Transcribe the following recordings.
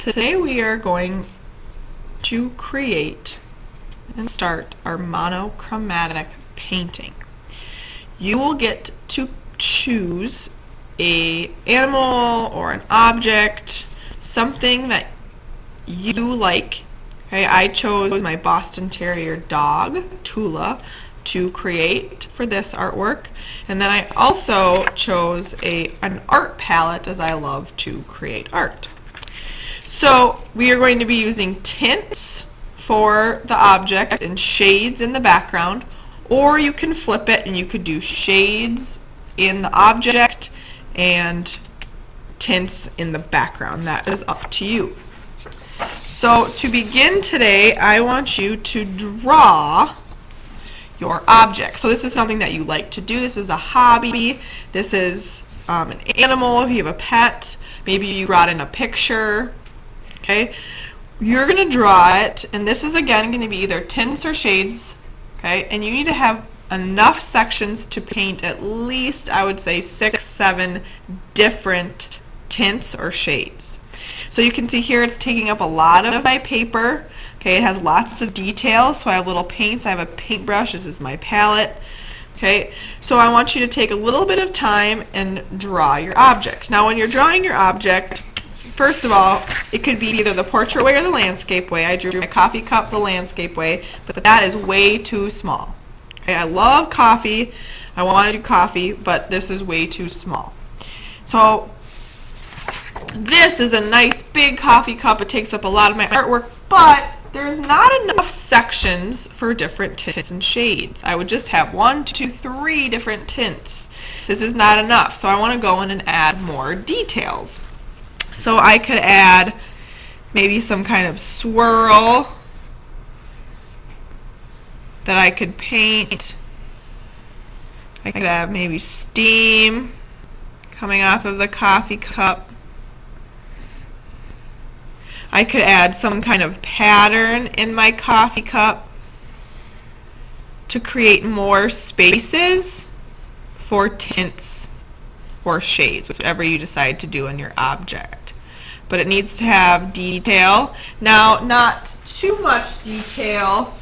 Today we are going to create and start our monochromatic painting. You will get to choose an animal or an object, something that you like. Okay, I chose my Boston Terrier dog, Tula, to create for this artwork. And then I also chose an art palette, as I love to create art. So we are going to be using tints for the object and shades in the background, or you can flip it and you could do shades in the object and tints in the background. That is up to you. So to begin today, I want you to draw your object. So this is something that you like to do. This is a hobby. This is an animal if you have a pet. Maybe you brought in a picture. Okay, you're going to draw it, and this is again going to be either tints or shades. Okay, and you need to have enough sections to paint at least, I would say, 6, 7 different tints or shades. So you can see here it's taking up a lot of my paper. Okay, it has lots of details, so I have little paints. I have a paintbrush. This is my palette. Okay, so I want you to take a little bit of time and draw your object. Now when you're drawing your object, first of all, it could be either the portrait way or the landscape way. I drew my coffee cup the landscape way, but that is way too small. Okay, I love coffee. I want to do coffee, but this is way too small. So this is a nice big coffee cup. It takes up a lot of my artwork, but there's not enough sections for different tints and shades. I would just have 1, 2, 3 different tints. This is not enough, so I want to go in and add more details. So I could add maybe some kind of swirl that I could paint. I could have maybe steam coming off of the coffee cup. I could add some kind of pattern in my coffee cup to create more spaces for tints or shades, whichever you decide to do in your object. But it needs to have detail. Now, not too much detail,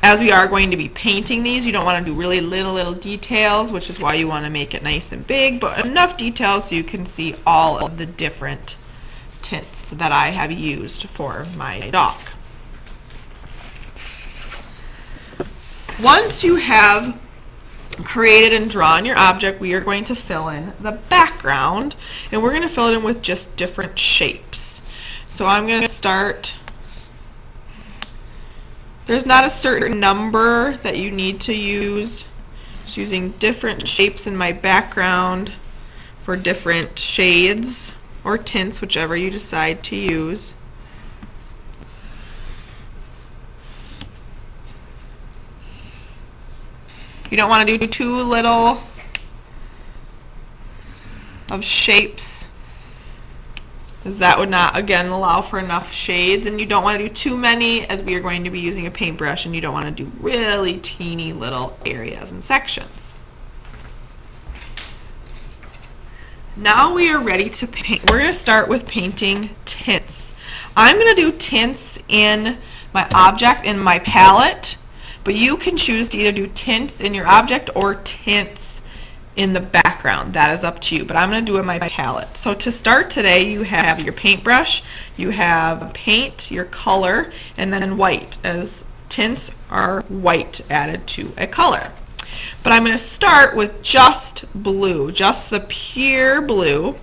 as we are going to be painting these. You don't want to do really little details, which is why you want to make it nice and big, but enough detail so you can see all of the different tints that I have used for my dog. Once you have created and drawn your object, we are going to fill in the background, and we're going to fill it in with just different shapes. So I'm going to start. There's not a certain number that you need to use. Just using different shapes in my background for different shades or tints, whichever you decide to use. You don't want to do too little of shapes, because that would not, again, allow for enough shades. And you don't want to do too many, as we are going to be using a paintbrush, and you don't want to do really teeny little areas and sections. Now we are ready to paint. We're going to start with painting tints. I'm going to do tints in my object in my palette, but you can choose to either do tints in your object or tints in the background. That is up to you, but I'm going to do it in my palette. So to start today, you have your paintbrush, you have paint, your color, and then white, as tints are white added to a color. But I'm going to start with just blue, just the pure blue,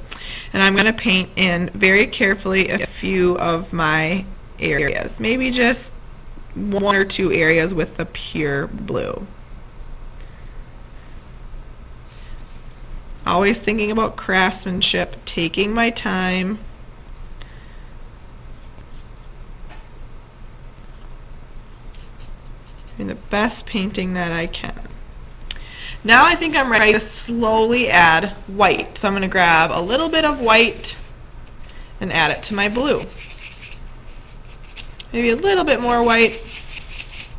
and I'm going to paint in very carefully a few of my areas, maybe just 1 or 2 areas with the pure blue. Always thinking about craftsmanship, taking my time. Doing the best painting that I can. Now I think I'm ready to slowly add white. So I'm going to grab a little bit of white and add it to my blue. Maybe a little bit more white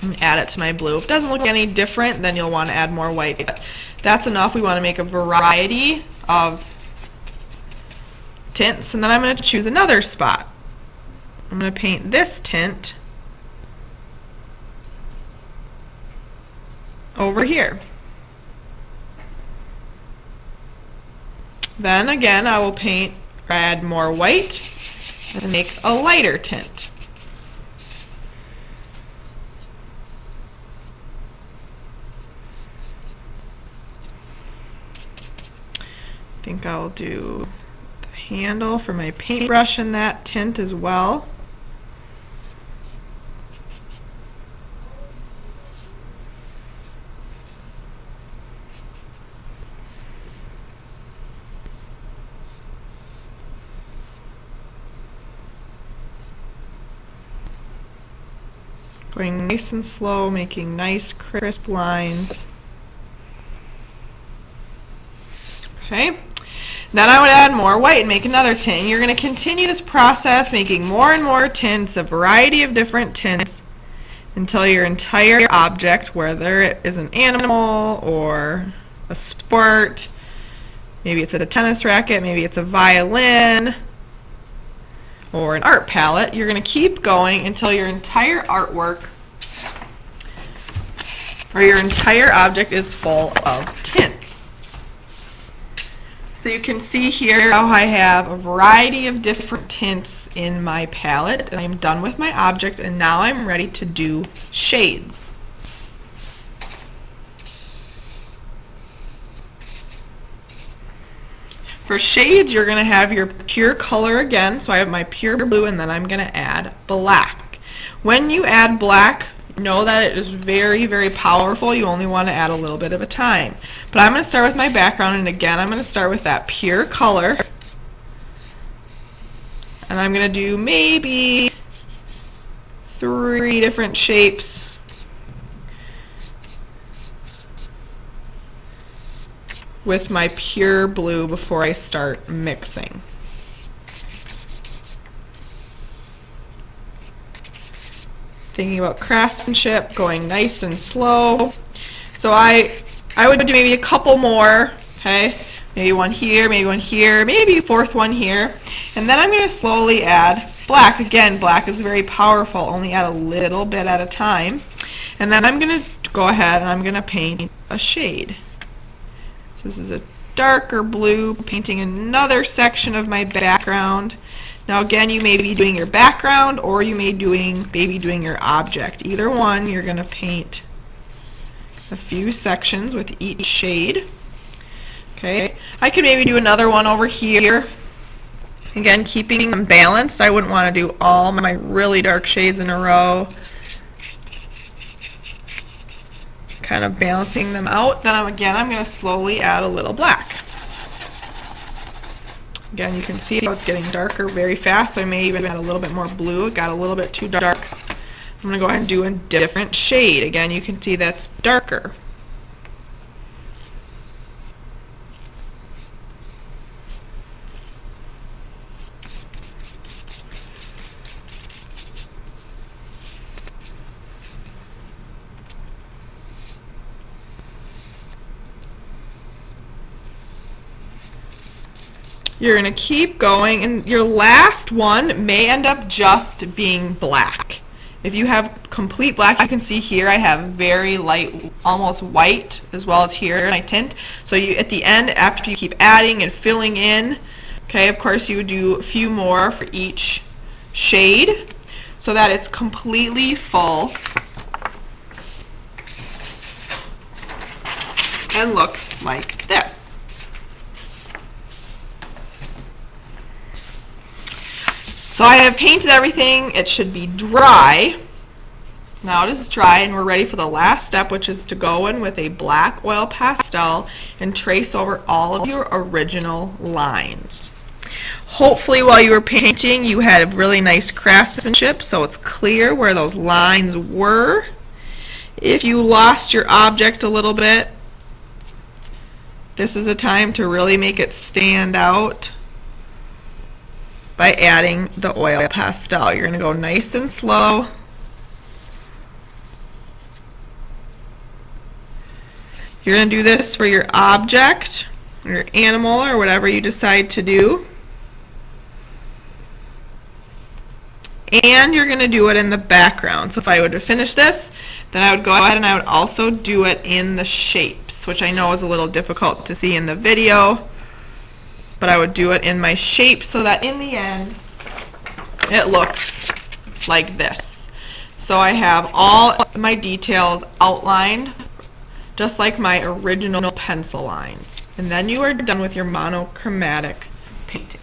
and add it to my blue. If it doesn't look any different, then you'll want to add more white. But that's enough. We want to make a variety of tints, and then I'm going to choose another spot. I'm going to paint this tint over here. Then again, I will paint, add more white and make a lighter tint. I think I'll do the handle for my paintbrush in that tint as well. Going nice and slow, making nice crisp lines. Okay. Then I would add more white and make another tint. You're going to continue this process, making more and more tints, a variety of different tints, until your entire object, whether it is an animal or a sport, maybe it's a tennis racket, maybe it's a violin, or an art palette, you're going to keep going until your entire artwork or your entire object is full of tints. So you can see here how I have a variety of different tints in my palette, and I'm done with my object, and now I'm ready to do shades. For shades, you're going to have your pure color again. So I have my pure blue, and then I'm going to add black. When you add black, know that it is very, very powerful. You only want to add a little bit of a time. But I'm going to start with my background, and again, I'm going to start with that pure color. And I'm going to do maybe 3 different shapes. With my pure blue before I start mixing. Thinking about craftsmanship, going nice and slow. So I would do maybe a couple more, okay? Maybe one here, maybe a 4th one here. And then I'm going to slowly add black. Again, black is very powerful. Only add a little bit at a time. And then I'm going to go ahead and I'm going to paint a shade. So this is a darker blue, painting another section of my background. Now again, you may be doing your background, or you may be doing your object. Either one, you're going to paint a few sections with each shade. Okay, I could maybe do another one over here. Again, keeping them balanced. I wouldn't want to do all my really dark shades in a row. Kind of balancing them out. Then I'm going to slowly add a little black. Again, you can see how it's getting darker very fast. So I may even add a little bit more blue. It got a little bit too dark. I'm going to go ahead and do a different shade. Again, you can see that's darker. You're going to keep going, and your last one may end up just being black. If you have complete black, you can see here I have very light, almost white, as well as here in my tint. So you, at the end, after you keep adding and filling in, okay, of course you would do a few more for each shade so that it's completely full and looks like this. So I have painted everything. It should be dry. Now it is dry, and we're ready for the last step, which is to go in with a black oil pastel and trace over all of your original lines. Hopefully while you were painting you had really nice craftsmanship, so it's clear where those lines were. If you lost your object a little bit, this is a time to really make it stand out by adding the oil pastel. You're going to go nice and slow. You're going to do this for your object, or your animal, or whatever you decide to do. and you're going to do it in the background. So if I would finish this, then I would go ahead and I would also do it in the shapes, which I know is a little difficult to see in the video, but I would do it in my shapes so that in the end it looks like this. So I have all my details outlined just like my original pencil lines. And then you are done with your monochromatic painting.